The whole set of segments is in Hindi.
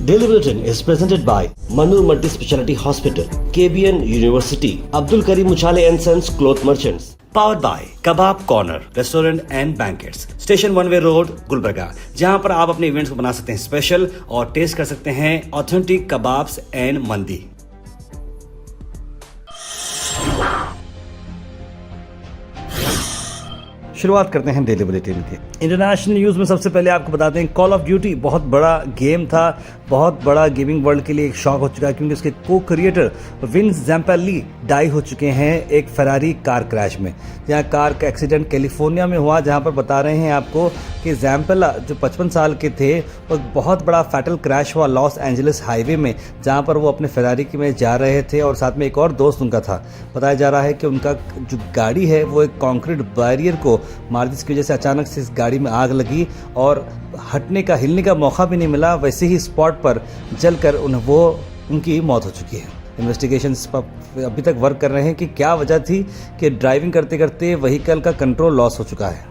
Daily Bulletin is presented by Manur Multi Speciality Hospital, KBN University, Abdul Karim Uchale and Sons Cloth Merchants. Powered by Kebab Corner Restaurant and Banquets, Station One Way Road, Gulbarga, जहां पर आप अपने इवेंट्स को बना सकते हैं स्पेशल और टेस्ट कर सकते हैं ऑथेंटिक कबाब्स एंड मंदी। शुरुआत करते हैं डेली बुलेटिन के इंटरनेशनल न्यूज़ में। सबसे पहले आपको बताते हैं कॉल ऑफ ड्यूटी बहुत बड़ा गेम था, बहुत बड़ा गेमिंग वर्ल्ड के लिए एक शॉक हो चुका है क्योंकि उसके को क्रिएटर विंस ज़ैम्पेली डाई हो चुके हैं एक फरारी कार क्रैश में। जहां कार का एक्सीडेंट कैलिफोर्निया में हुआ, जहां पर बता रहे हैं आपको कि ज़ैम्पेला जो 55 साल के थे वो बहुत बड़ा फैटल क्रैश हुआ लॉस एंजलिस हाईवे में, जहां पर वो अपने फरारी में जा रहे थे और साथ में एक और दोस्त उनका था। बताया जा रहा है कि उनका जो गाड़ी है वो एक कंक्रीट बैरियर को मार दी, जिसकी वजह से अचानक से इस गाड़ी में आग लगी और हटने का हिलने का मौका भी नहीं मिला, वैसे ही स्पॉट पर जलकर उनकी मौत हो चुकी है। इन्वेस्टिगेशंस पर अभी तक वर्क कर रहे हैं कि क्या वजह थी कि ड्राइविंग करते करते व्हीकल का कंट्रोल लॉस हो चुका है।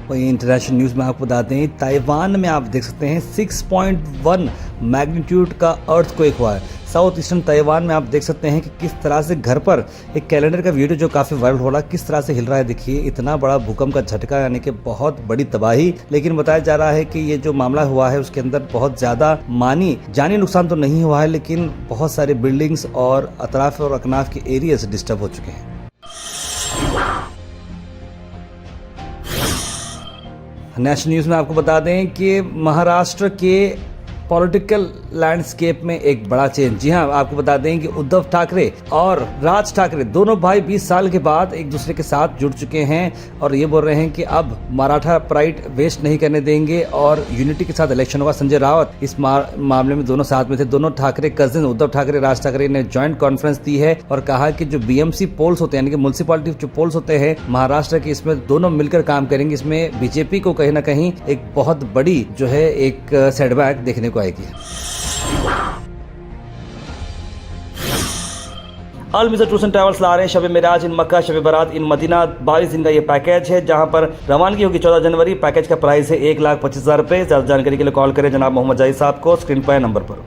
वहीं इंटरनेशनल न्यूज़ में आपको बताते हैं ताइवान में आप देख सकते हैं 6.1 मैग्नीट्यूड का अर्थक्वेक हुआ है। साउथ ईस्टर्न ताइवान में आप देख सकते हैं कि किस तरह से घर पर एक कैलेंडर का वीडियो जो काफ़ी वायरल हो रहा है किस तरह से हिल रहा है। देखिए इतना बड़ा भूकंप का झटका, यानी कि बहुत बड़ी तबाही। लेकिन बताया जा रहा है कि ये जो मामला हुआ है उसके अंदर बहुत ज़्यादा जानी नुकसान तो नहीं हुआ है, लेकिन बहुत सारे बिल्डिंग्स और अतराफ और अकनाफ के एरियाज डिस्टर्ब हो चुके हैं। नेशनल न्यूज़ में आपको बता दें कि महाराष्ट्र के पॉलिटिकल लैंडस्केप में एक बड़ा चेंज। जी हाँ, आपको बता दें कि उद्धव ठाकरे और राज ठाकरे दोनों भाई 20 साल के बाद एक दूसरे के साथ जुड़ चुके हैं और ये बोल रहे हैं कि अब मराठा प्राइड वेस्ट नहीं करने देंगे और यूनिटी के साथ इलेक्शन होगा। संजय रावत इस मामले में दोनों साथ में थे। दोनों ठाकरे कजिन उद्धव ठाकरे राज ठाकरे ने ज्वाइंट कॉन्फ्रेंस दी है और कहा कि जो बीएमसी पोल्स होते हैं यानी कि म्युनिसिपैलिटी जो पोल्स होते हैं महाराष्ट्र के, इसमें दोनों मिलकर काम करेंगे। इसमें बीजेपी को कहीं ना कहीं एक बहुत बड़ी जो है एक सेटबैक देखने को आएगी। अल मिज़र टूर्स एंड ट्रैवल्स ला रहे हैं शब मेराज इन मक्का शब बारात इन मदीना 22 दिन का ये पैकेज है, जहां पर रवानगी होगी 14 जनवरी। पैकेज का प्राइस है 1,25,000 रुपए। ज्यादा जानकारी के लिए कॉल करें जनाब मोहम्मद जाहिद साहब को स्क्रीन पर नंबर पर।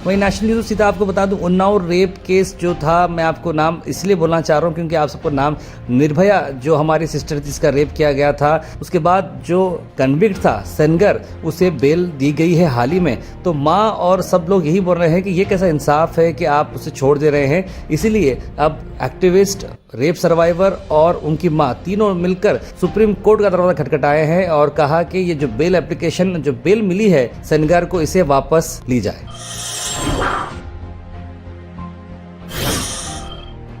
वहीं नेशनल न्यूज़ सीधा आपको बता दूं उन्नाव रेप केस जो था, मैं आपको नाम इसलिए बोलना चाह रहा हूं क्योंकि आप सबको नाम निर्भया जो हमारी सिस्टर जिसका रेप किया गया था, उसके बाद जो कन्विक्ट था सेनगर उसे बेल दी गई है हाल ही में। तो माँ और सब लोग यही बोल रहे हैं कि ये कैसा इंसाफ है कि आप उसे छोड़ दे रहे हैं। इसीलिए अब एक्टिविस्ट, रेप सर्वाइवर और उनकी माँ तीनों मिलकर सुप्रीम कोर्ट का दरवाजा खटखटाए हैं और कहा कि ये जो बेल एप्लीकेशन जो बेल मिली है सेनगर को, इसे वापस ली जाए।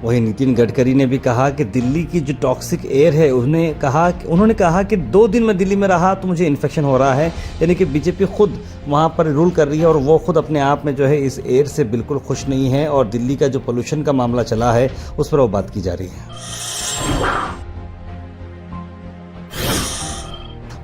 वहीं नितिन गडकरी ने भी कहा कि दिल्ली की जो टॉक्सिक एयर है उन्होंने कहा कि 2 दिन मैं दिल्ली में रहा तो मुझे इन्फेक्शन हो रहा है। यानी कि बीजेपी खुद वहां पर रूल कर रही है और वो खुद अपने आप में जो है इस एयर से बिल्कुल खुश नहीं है और दिल्ली का जो पोल्यूशन का मामला चला है उस पर वो बात की जा रही है।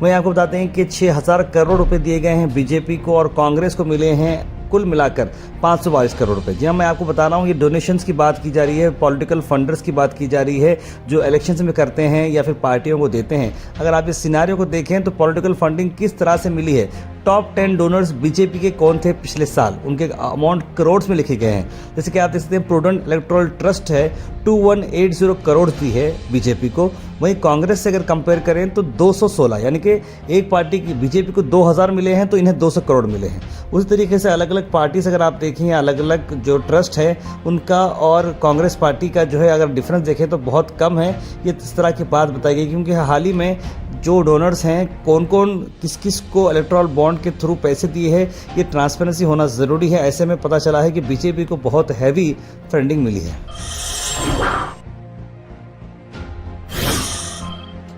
वहीं आपको बताते हैं कि 6,000 करोड़ रुपए दिए गए हैं बीजेपी को और कांग्रेस को मिले हैं कुल मिलाकर 522 करोड़ रुपए। जी हाँ, मैं आपको बता रहा हूँ ये डोनेशंस की बात की जा रही है, पॉलिटिकल फंडर्स की बात की जा रही है जो इलेक्शंस में करते हैं या फिर पार्टियों को देते हैं। अगर आप इस सिनारियो को देखें तो पॉलिटिकल फंडिंग किस तरह से मिली है। टॉप 10 डोनर्स बीजेपी के कौन थे पिछले साल, उनके अमाउंट करोड़ में लिखे गए हैं। जैसे कि आप देख सकते हैं प्रूडेंट इलेक्टोरल ट्रस्ट है 2180 करोड़ दी है बीजेपी को। वहीं कांग्रेस से अगर कंपेयर करें तो 216, यानी कि एक पार्टी की बीजेपी को 2000 मिले हैं तो इन्हें 200 करोड़ मिले हैं। उसी तरीके से अलग अलग पार्टी से अगर आप देखें अलग अलग जो ट्रस्ट है उनका और कांग्रेस पार्टी का जो है अगर डिफरेंस देखें तो बहुत कम है। ये इस तरह की बात बताई गई क्योंकि हाल ही में जो डोनर्स हैं कौन कौन किस किस को इलेक्टोरल बॉन्ड के थ्रू पैसे दिए हैं, ये ट्रांसपेरेंसी होना ज़रूरी है। ऐसे में पता चला है कि बीजेपी को बहुत हैवी फंडिंग मिली है।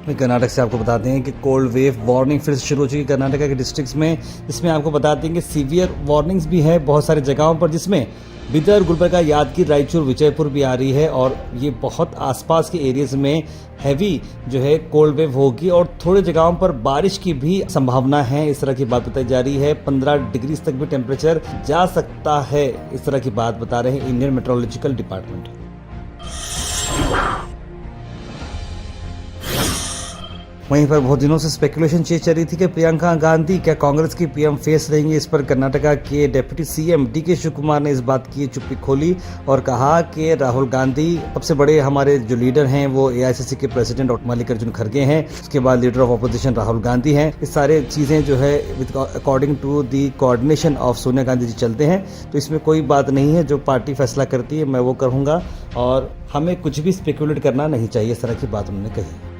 कर्नाटक से आपको बताते हैं कि कोल्ड वेव वार्निंग फिर से शुरू हो चुकी है कर्नाटक के डिस्ट्रिक्ट्स में। इसमें आपको बताते हैं कि सीवियर वार्निंग्स भी है बहुत सारी जगहों पर, जिसमें बिदर, गुलबर्गा, यादगीर, रायचूर, विजयपुर भी आ रही है और ये बहुत आसपास के एरियाज में हैवी जो है कोल्ड वेव होगी और थोड़ी जगहों पर बारिश की भी संभावना है। इस तरह की बात बताई जा रही है। 15 डिग्री तक भी टेम्परेचर जा सकता है, इस तरह की बात बता रहे हैं इंडियन मेट्रोलॉजिकल डिपार्टमेंट। वहीं पर बहुत दिनों से स्पेकुलेशन चल रही थी कि प्रियंका गांधी क्या कांग्रेस की पीएम फेस रहेंगी। इस पर कर्नाटका के deputy CM DK Shivakumar ने इस बात की चुप्पी खोली और कहा कि राहुल गांधी सबसे बड़े हमारे जो लीडर हैं वो एआईसीसी के प्रेसिडेंट और मल्लिकार्जुन खड़गे हैं, उसके बाद leader of opposition Rahul Gandhi हैं। ये सारे चीज़ें जो है according to the coordination of Sonia Gandhi ji चलते हैं, तो इसमें कोई बात नहीं है। जो पार्टी फैसला करती है मैं वो करूँगा और हमें कुछ भी स्पेकुलेट करना नहीं चाहिए, इस तरह की बात उन्होंने कही।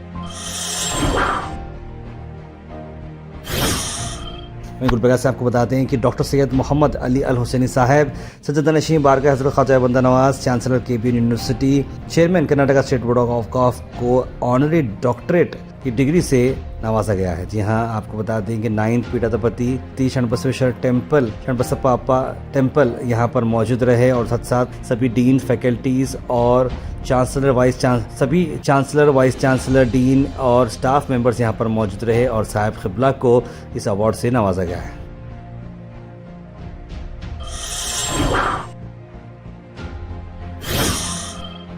गुलबर्गा से आपको बताते हैं कि डॉक्टर सैयद मोहम्मद अली अल हुसैनी साहब सज्जद नशीं बारगाह Hazrat Khwaja Banda Nawaz chancellor KBN university chairman Karnataka state board of कॉफ को ऑनरी डॉक्टरेट की डिग्री से नवाजा गया है। जी हाँ, आपको बता दें कि 9th पीठाधिपति ती शरणबसवेश्वर टेम्पल शरणबसप्पा टेम्पल यहाँ पर मौजूद रहे और साथ साथ सभी डीन फैकल्टीज़ और सभी चांसलर वाइस चांसलर डीन और स्टाफ मेंबर्स यहाँ पर मौजूद रहे और साहिब क़िबला को इस अवार्ड से नवाजा गया है।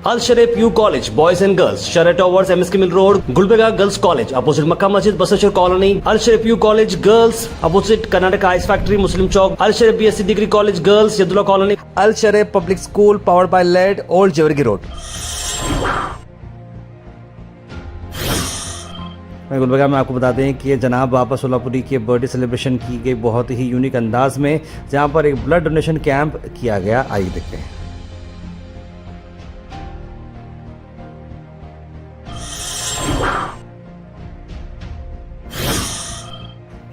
Al Sharif U college boys and girls शरट towers MSK mill road Gulbarga girls college opposite Makka Masjid Basaveshwar colony. Al Sharif U college girls opposite Karnataka ice factory Muslim Chowk. Al Sharif BSc degree college girls Yadulla colony. Al Sharif public school powered by लेड ओल्ड जेवरगी रोड। गुलबर्गा में आपको बताते हैं कि जनाब बाबा सोलापुरी के बर्थडे सेलिब्रेशन की गई बहुत ही यूनिक अंदाज में, जहां पर एक ब्लड डोनेशन कैंप किया गया। आइए देखते हैं।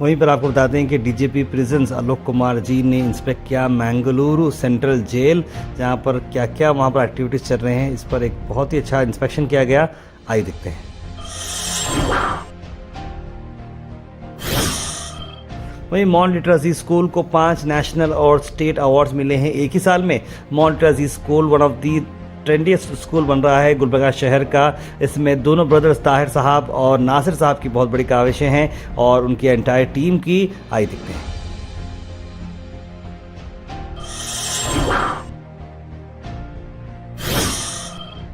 वहीं पर आपको बताते हैं कि डीजीपी प्रिजन्स आलोक कुमार जी ने इंस्पेक्ट किया मैंगलुरु सेंट्रल जेल, जहां पर क्या क्या वहां पर एक्टिविटीज चल रहे हैं, इस पर एक बहुत ही अच्छा इंस्पेक्शन किया गया। आइए देखते हैं। वहीं माउंट लिटरेसी स्कूल को 5 नेशनल और स्टेट अवार्ड्स मिले हैं एक ही साल में। Mount Literacy School one of the trendiest school बन रहा है गुलबर्गा शहर का। इसमें दोनों ब्रदर्स ताहिर साहब और नासिर साहब की बहुत बड़ी काविशें हैं और उनकी एंटायर टीम की। आइए देखते हैं।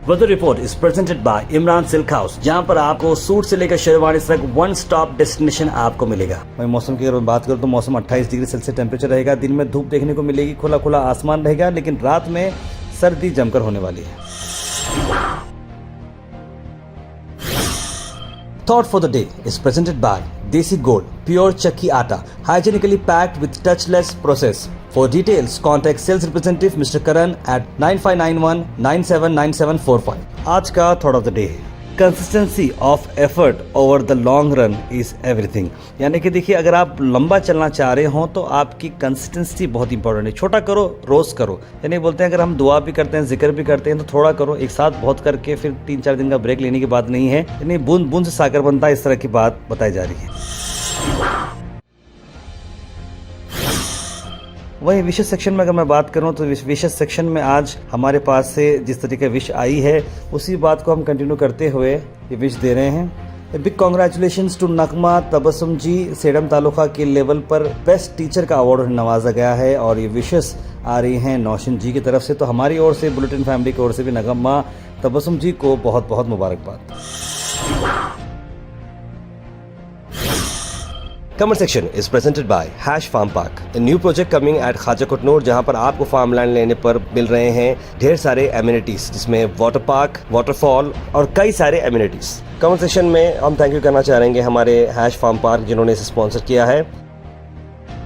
Weather report is presented by Imran Silk House, जहां पर आपको सूट से लेकर शेरवानी तक वन स्टॉप डेस्टिनेशन आपको मिलेगा। वहीं मौसम की अगर मैं बात करूं तो मौसम 28 डिग्री सेल्सियस टेम्परेचर रहेगा। दिन में धूप देखने को मिलेगी, खुला खुला आसमान रहेगा, लेकिन रात में सर्दी जमकर होने वाली है। Thought for the day is presented bye देसी गोल्ड प्योर चक्की आटा, hygienically packed with touchless process. For details, contact sales representative Mr. Karan at 9591 979745. आज का thought of the day, consistency of effort over the long run is everything. यानी कि देखिए, अगर आप लंबा चलना चाह रहे हो तो आपकी कंसिस्टेंसी बहुत इंपॉर्टेंट है। छोटा करो, रोज करो। यानी बोलते हैं अगर हम दुआ भी करते हैं, जिक्र भी करते हैं, तो थोड़ा करो, एक साथ बहुत करके फिर 3-4 दिन का ब्रेक लेने की बात नहीं है। यानी बूंद बूंद से सागर बनता है, इस तरह की बात बताई जा रही है। वहीं विशेष सेक्शन में अगर मैं बात करूं तो विशेष सेक्शन में आज हमारे पास से जिस तरीके विश आई है उसी बात को हम कंटिन्यू करते हुए ये विश दे रहे हैं। Big congratulations to Nagma Tabassum ji, Sedam taluka के लेवल पर बेस्ट टीचर का अवार्ड नवाजा गया है और ये विशेष आ रही हैं नौशिन जी की तरफ से। तो हमारी ओर से, बुलेटिन फैमिली की ओर से भी नगमा तबस्सुम जी को बहुत बहुत मुबारकबाद। Comment section is presented by Hash Farm Park, a new project coming at Khaja Kotnoor, जहां पर आपको फार्म लैंड लेने पर मिल रहे हैं ढेर सारे एमिनिटीज, जिसमें वाटर पार्क, वाटरफॉल और कई सारे एमिनिटीज। कमेंट सेक्शन में हम थैंक यू करना चाहेंगे हमारे हैश फार्म पार्क जिन्होंने इसे स्पॉन्सर किया है।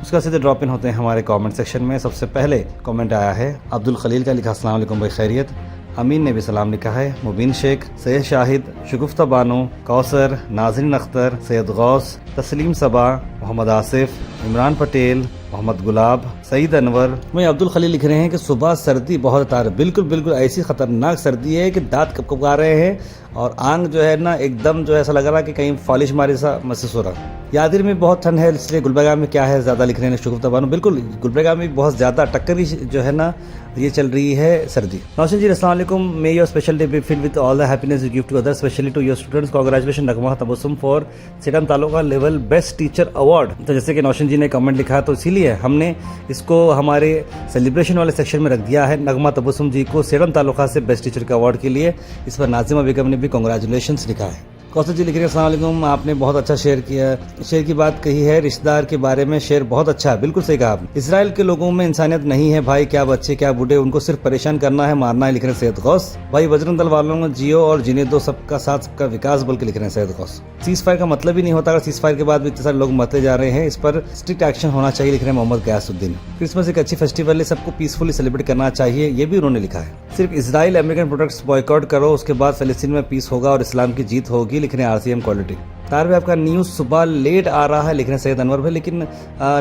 उसका सीधे ड्रॉप इन होते हैं हमारे कमेंट सेक्शन में। सबसे पहले कमेंट आया है अब्दुल खलील का, लिखा अस्सलाम वालेकुम भाई खैरियत। अमीन ने भी सलाम लिखा है। मुबीन शेख, सैयद शाहिद, शुगुफ्ता बानो, कौसर, नाज़रीन अख्तर, सैयद गौस, तस्लीम सबा, मोहम्मद आसिफ, इमरान पटेल, मोहम्मद गुलाब, सईद अनवर। वहीं अब्दुल खलील लिख रहे हैं कि सुबह सर्दी बहुत तार, बिल्कुल बिल्कुल ऐसी खतरनाक सर्दी है कि दांत कपकपा रहे हैं और आंग जो है ना एकदम जो है ऐसा लग रहा है कि कहीं फॉलिश मारे सा महसूस हो रहा। यादिर में बहुत ठंड है, इसलिए गुलबर्गा में क्या है ज़्यादा लिख रहे हैं शुगुफ्ता बानो। बिल्कुल गुलबर्गा में बहुत ज़्यादा टक्करी जो है ना ये चल रही है सर्दी। नौशिन जी अस्सलाम वालेकुम, may your special day be filled with all the happiness you give to others, specially to your students. Congratulation Nagma Tabassum for Sedam taluka level best teacher award. तो जैसे कि नौशिन जी ने कमेंट लिखा तो इसीलिए हमने इसको हमारे सेलिब्रेशन वाले सेक्शन में रख दिया है। नगमा तबस्सुम जी को सेडम तालुका से बेस्ट टीचर के अवार्ड के लिए। इस पर नाजिमा बेगम ने भी कांग्रेचुलेशंस लिखा है। कौशल जी लिख रहे हैं, अस्सलाम वालेकुम, आपने बहुत अच्छा शेयर किया, शेयर की बात कही है, रिश्तेदार के बारे में शेयर बहुत अच्छा है, बिल्कुल सही कहा आपने। इसराइल के लोगों में इंसानियत नहीं है भाई, क्या बच्चे क्या बूढ़े, उनको सिर्फ परेशान करना है, मारना है, लिख रहे हैं सैयद गौस। भाई बजरंग दल वालों को जियो और जीने दो, सबका साथ सबका विकास बोल के लिख रहे हैं सैयद गौस। सीज फायर का मतलब ही नहीं होता, अगर सीज फायर के बाद भी इतने सारे लोग मरते जा रहे हैं, इस पर स्ट्रिक्ट एक्शन होना चाहिए, लिख रहे हैं मोहम्मद गयासुद्दीन। क्रिसमस एक अच्छी फेस्टिवल है, सबको पीसफुली सेलिब्रेट करना चाहिए, ये भी उन्होंने लिखा है। सिर्फ इसराइल अमेरिकन प्रोडक्ट्स बॉयकॉट करो, उसके बाद फिलिस्तीन में पीस होगा और इस्लाम की जीत होगी, लिख रहे हैं आरसीएम क्वालिटी। तार भी आपका न्यूज़ सुबह लेट आ रहा है, लिख रहे हैं सैयद अनवर भाई, लेकिन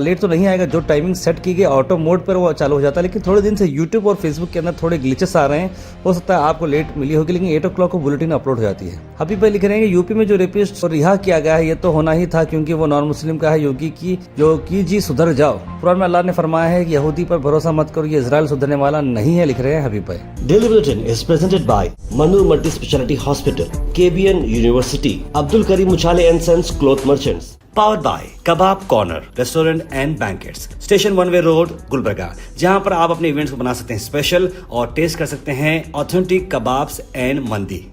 लेट तो नहीं आएगा, जो टाइमिंग सेट की गई ऑटो मोड पर वो चालू हो जाता है, लेकिन थोड़े दिन से यूट्यूब और फेसबुक के अंदर थोड़े ग्लिचेस आ रहे हैं, हो सकता है आपको लेट मिली होगी, लेकिन 8 o'clock को बुलेटिन अपलोड हो जाती है। हबीब भाई लिख रहे हैं कि यूपी में जो रेपिस्ट को रिहा किया गया है, ये तो होना ही था, क्योंकि वो नॉन मुस्लिम का है, योगी जी सुधर जाओ। कुरान में अल्लाह ने फरमाया है कि यहूदी पर भरोसा मत करो, ये इजराइल सुधरने वाला नहीं है, लिख रहे हैं हबीब भाई। Daily Bulletin is presented by Manu Multi-Speciality Hospital, KBN University, Abdul Karim Uchale and Sons Cloth Merchants. Powered by Kebab Corner Restaurant and Banquets, Station 1 Way Road, Gulbarga, जहां पर आप अपने इवेंट्स को बना सकते हैं स्पेशल और टेस्ट कर सकते हैं ऑथेंटिक कबाब्स एंड मंदी।